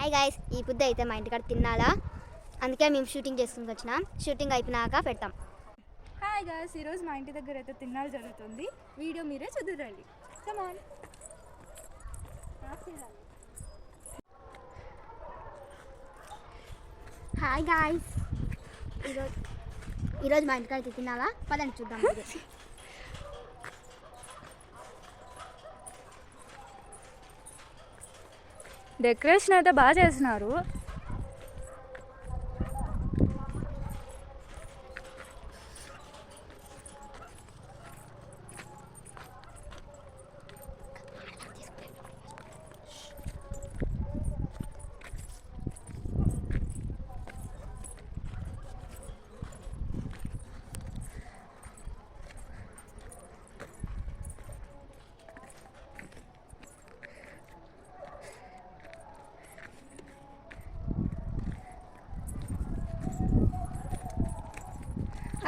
Hi guys, ఈ బుద్ధ అయితే మా ఇంటికాడ తినాలా, అందుకే మేము షూటింగ్ చేసుకుని వచ్చినాం. షూటింగ్ అయిపోయినాక పెడతాం. హాయ్ గాయ్స్, ఈరోజు మా ఇంటి దగ్గర అయితే తిన్నాలు జరుగుతుంది. వీడియో మీరే చదువురండి. Come on. హాయ్ గాయ్స్, ఈరోజు మా ఇంటికాడ అయితే తినాలా, పదండి చూద్దాం. డెకరేషన్ అయితే బాగా చేస్తున్నారు.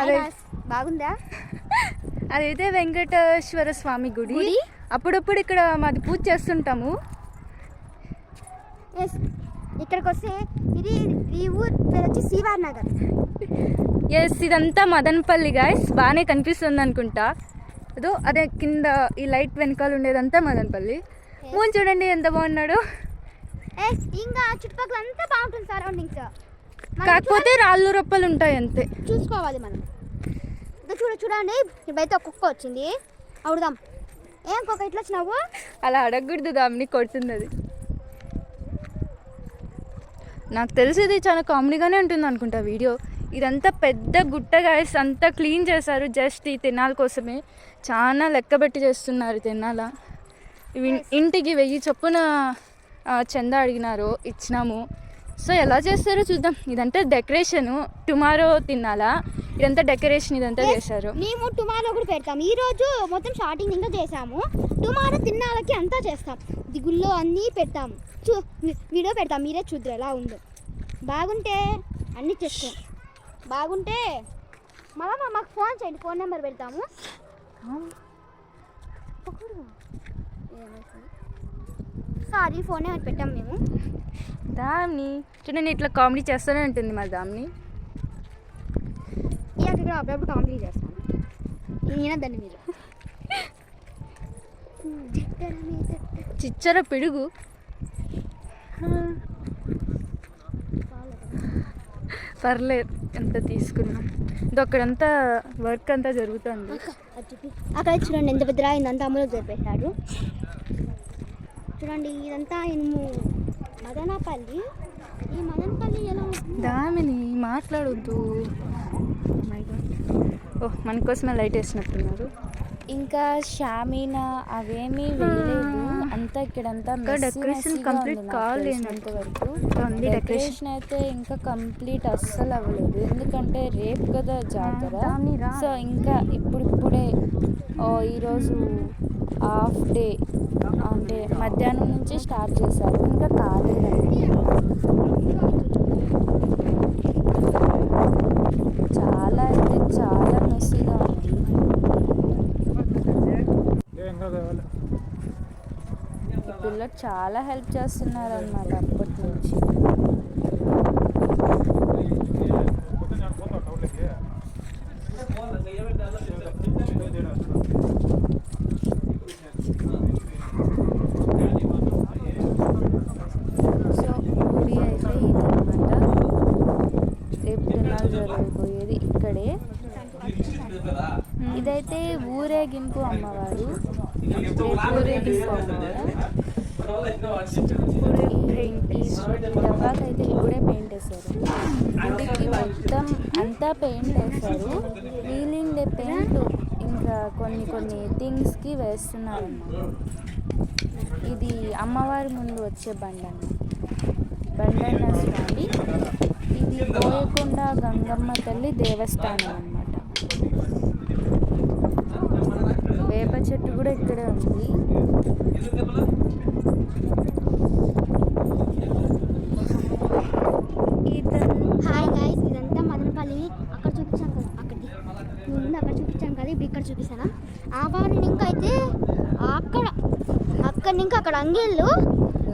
అదే బాగుందా? అదైతే వెంకటేశ్వర స్వామి గుడి. అప్పుడప్పుడు ఇక్కడ మాది పూజ చేస్తుంటాము. ఇక్కడికి వస్తే ఈ ఊరు పేరు వచ్చి శ్రీవారి నగర్. ఎస్, ఇదంతా మదనపల్లి గాయస్. బాగానే కనిపిస్తుంది అనుకుంటా. అదే కింద ఈ లైట్ వెనకాల ఉండేదంతా మదనపల్లి. మూన్ చూడండి ఎంత బాగున్నాడు. ఇంకా చుట్టుపక్కల అంతా బాగుంటుంది సరౌండింగ్స్. కాకపోతే రాళ్ళు రొప్పలు ఉంటాయి అంతే, చూసుకోవాలి మనం. చూడండి, ఇప్పుడైతే ఒక కుక్క వచ్చింది, అవుదాం. ఏం కుక్క ఇట్లా వచ్చినావు? అలా అడగకూడదు, దాన్ని కొడుతుంది అది. నాకు తెలిసి ఇది చాలా కామెడీగానే ఉంటుంది అనుకుంటా వీడియో. ఇదంతా పెద్ద గుట్ట గాయస్, అంతా క్లీన్ చేశారు జస్ట్ ఈ తినాల కోసమే. చాలా లెక్కబెట్టి చేస్తున్నారు తినాల. ఇంటికి 1000 చొప్పున చందా అడిగినారు, ఇచ్చినాము. సో ఎలా చేస్తారో చూద్దాం. ఇదంతా డెకరేషను. టుమారో తినాలా, ఇదంతా డెకరేషన్, ఇదంతా చేశారు. మేము టుమారో కూడా పెడతాం. ఈ రోజు మొత్తం స్టార్టింగ్ ఇంకా చేసాము. టుమారో తినాలకి అంతా చేస్తాం. దిగుల్లో అన్నీ పెడతాము. వీడియో పెడతాం, మీరే చూద్దరు ఎలా ఉందో. బాగుంటే అన్నీ చేస్తాం. బాగుంటే మళ్ళీ మాకు ఫోన్ చేయండి, ఫోన్ నెంబర్ పెడతాము. సారీ, ఫోన్ నెంబర్ పెట్టాం మేము. దాన్ని చూడండి, ఇట్లా కామెడీ చేస్తూనే ఉంటుంది మరి దాన్ని. ఇక అప్పుడప్పుడు కామెడీ చేస్తాను. నేనదండి మీరు చిచ్చర పిడుగు. పర్లేదు, ఎంత తీసుకున్నాం. అక్కడంతా వర్క్ అంతా జరుగుతుంది. అక్కడ చూడండి ఎంత పెద్ద రాయి, అంతా అమలు జరిపేశాడు. చూడండి, ఇదంతా మదనపల్లి. ఈ మదనపల్లి ఎలా దామిని మాట్లాడొద్దు. ఓహ్, మన కోసమే లైట్ వేసినట్టున్నారు. ఇంకా షామీనా అవేమీ వేయలేదు. అంతా ఇక్కడంతా డెకరేషన్ కంప్లీట్ కాలేనంత వరకు. డెకరేషన్ అయితే ఇంకా కంప్లీట్ అస్సలు అవ్వలేదు, ఎందుకంటే రేపు కదా జాతర. సో ఇంకా ఇప్పుడిప్పుడే ఈరోజు హాఫ్ డే అంటే మధ్యాహ్నం నుంచి స్టార్ట్ చేశారు, ఇంకా కాలేదండి. చాలా అయితే చాలా మెస్సీగా ఉంది. పిల్లలు చాలా హెల్ప్ చేస్తున్నారు అన్నమాట అప్పటి నుంచి. సో గుడి అయితే ఇదన్నమాట. రేపు దినాలు జరగబోయేది ఇక్కడే. ఇదైతే ఊరేగింపు అమ్మవారు. ఊరేగిస్తారు అన్నమాట. డబ్బాకైతే ఇప్పుడే పెయింట్ వేశారు. గుడికి మొత్తం అంతా పెయింట్ వేశారు. వీలింగ్ డే పెయింట్ ఇంకా కొన్ని థింగ్స్కి వేస్తున్నారు అన్నమాట. ఇది అమ్మవారి ముందు వచ్చే బండన్న స్వామి. ఇది బోయకొండ గంగమ్మ తల్లి దేవస్థానం అన్నమాట. వేప చెట్టు కూడా ఇక్కడే ఉంది. హాయ్ గాయ్స్, ఇదంతా మదనపల్లి. అక్కడ చూపించాను కదా, అక్కడ చూపించాను కదా, ఇప్పుడు ఇక్కడ చూపిస్తానా. ఆ వారిని ఇంకా అయితే అక్కడ ఇంకా అక్కడ అంగేళ్ళు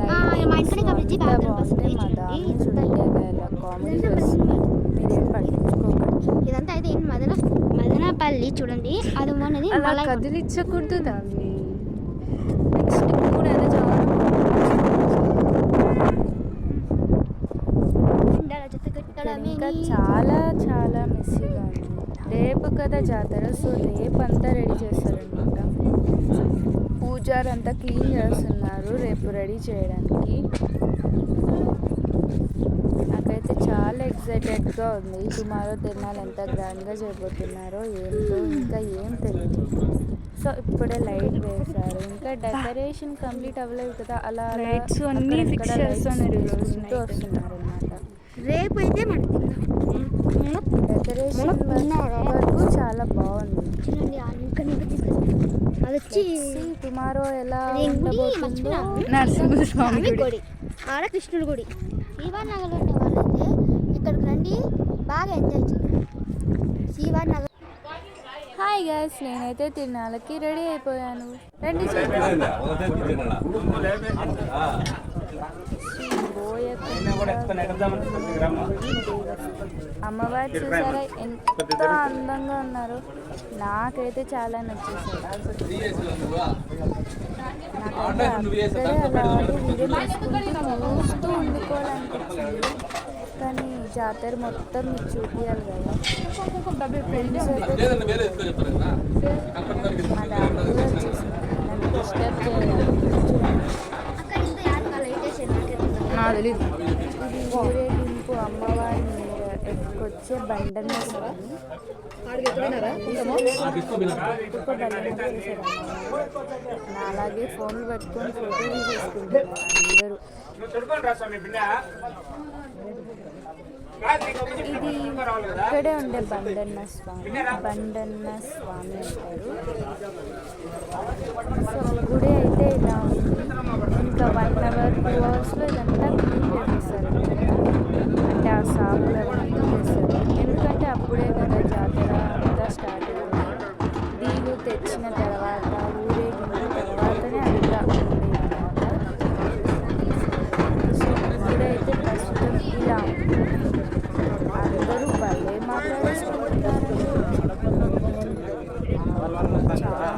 మా ఇంటికి బ్రిడ్జి బాగా బాగుంటే మా దాన్ని చూడండి ఎలా కామెడీ చేస్తుంది. మీరేం పట్టించుకోకండి. ఇదంతా అయితే ఏంటి మదనపల్లి చూడండి. అది ఉన్నది అలా కదిలించకూడదు దాన్ని. నెక్స్ట్ ఇప్పుడు అయితే చాలా ఇంకా చాలా చాలా మెస్సీగా ఉంది. రేపు కదా జాతర, సో రేపు అంతా రెడీ చేస్తారనమాట. పూజారి అంతా క్లీన్ చేస్తున్నారు రేపు రెడీ చేయడానికి. నాకైతే చాలా ఎక్సైటెడ్గా ఉంది. టుమారో తిరునాళ్ళు ఎంత గ్రాండ్గా చేయబోతున్నారో ఏంటో ఇంకా ఏం తెలియదు. సో ఇప్పుడే లైట్ వేశారు, ఇంకా డెకరేషన్ కంప్లీట్ అవ్వలేదు కదా, అలా లైట్స్ అన్నీ ఫిక్స్ చేస్తున్నారు వస్తున్నారు అనమాట. రేపు అయితే డెకరేషన్ వరకు చాలా బాగుంది. అది వచ్చి టుమారో ఎలా మర్చిపోయినా నరసింహస్వామి గుడి, ఆడ కృష్ణుడి గుడి. శ్రీవారి నగర్లో ఉండే వాళ్ళైతే ఇక్కడికి రండి, బాగా ఎంజాయ్ చేయండి. శ్రీవారి నగర్. హాయ్ గైస్, నేనైతే తిరునాళ్ళకి రెడీ అయిపోయాను. రండి అమ్మవారు చూసారా ఎంత అందంగా ఉన్నారు. నాకైతే చాలా నచ్చేసారు. చూస్తూ ఉండిపోవాలనిపించింది, కానీ జాతర మొత్తం మీకు చూపించాలి కదా. ఫ్రెండ్స్ అయితే మా డాడీ కూడా వచ్చేసింది, నన్ను డిస్టర్బ్ చేయాలి. ఇది ఊరేగింపు అమ్మవారి మీద ఎక్కొచ్చే బండన్న స్వామి. అలాగే ఫోన్లు పెట్టుకొని ఫోటోలు తీసుకుంటున్నారు అందరూ. ఇది ఇక్కడే ఉండే బండన్న స్వామి అంటారు. సో గుడి అయితే ఇలా ఉంది. ఇంకా 1 hour 2 hours ఇదంతా క్లీన్ చేసేస్తారు అంటే ఆ సాగులన్నీ చేస్తారు. ఎందుకంటే అప్పుడే కదా జాతర అంతా స్టార్ట్ అయింది. దీలు తెచ్చిన తర్వాత ఊరేగింపు తర్వాతనే అంతా ఉండేదన్నమాట. సో ఇప్పుడైతే ప్రస్తుతం ఇలా ఉంది. అందరూ భలే మాట్లాడేసుకుంటున్నారు. చాలా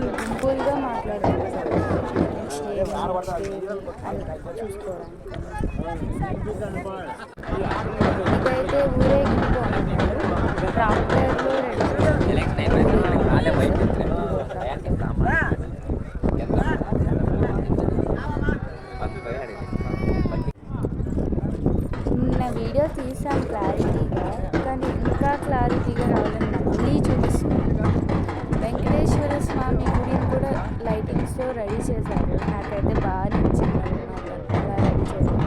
గుంపులుగా మాట్లాడుతున్నారు అని చూసుకోవడానికి. ఇదైతే ఊరేగింపు అంటారు. ట్రాక్టర్లో నిన్న వీడియో తీసాను క్లారిటీగా, కానీ ఇంకా క్లారిటీగా రావాలని మళ్ళీ చూపిస్తున్నాను. వెంకటేశ్వర స్వామి గుడిని కూడా లైటింగ్స్తో రెడీ చేశారు. నాకైతే బాగా నచ్చింది అన్నమాట అలా రెడీ చేయడం.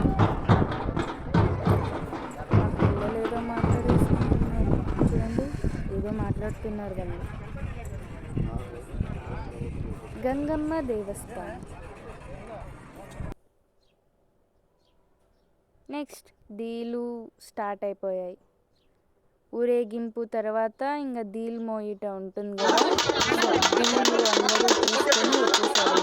మా పిల్లలు ఏదో మాట్లాడేసుకుంటున్నారు చూడండి, ఏదో మాట్లాడుతున్నారు కదా. గంగమ్మ దేవస్థానం. నెక్స్ట్ దీలు స్టార్ట్ అయిపోయాయి. ఊరేగింపు తర్వాత ఇంకా దీల్ మోయిట ఉంటుంది కదా, దీలు అందరూ తీసుకొని వచ్చేసారు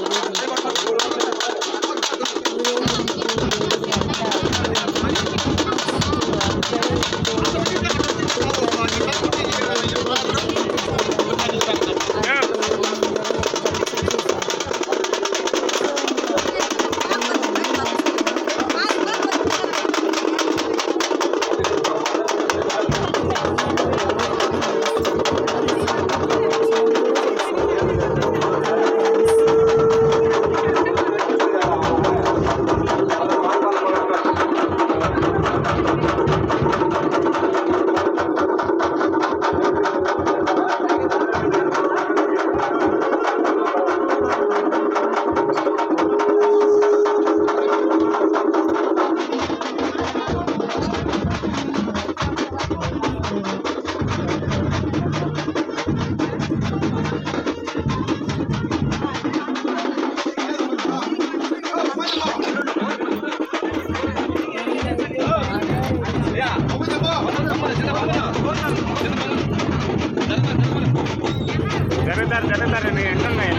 జరుగుతారు ఎట్లున్నాయి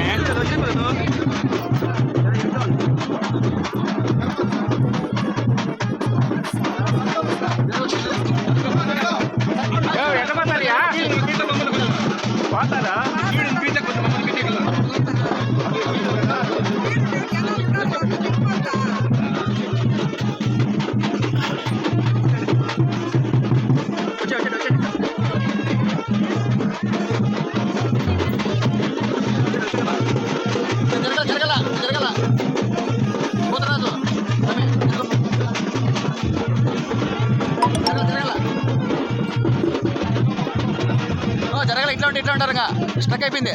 అంటారు స్టక్ అయిపోయింది.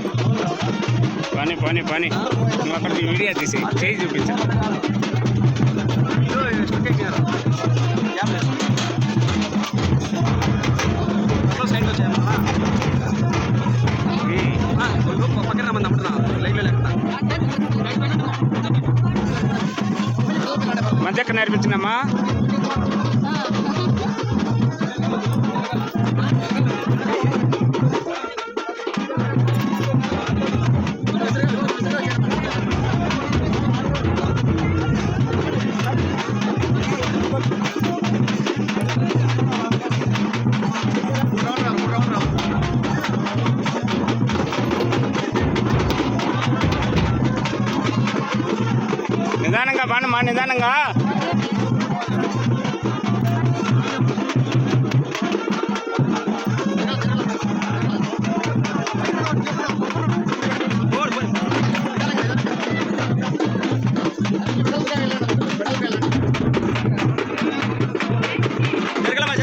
పని పని పని నువ్వు అక్కడికి వీడియో తీసి చేయి చూపించు. సైడ్ పక్కన మంది అమ్ముతున్నా లైవ్లో లేకుండా మధ్య నేర్పించినమ్మా. నిదానంగా బాణమ్మా, నిదానంగా. జరగల బాణాలు